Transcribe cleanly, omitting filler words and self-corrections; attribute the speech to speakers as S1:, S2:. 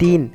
S1: 3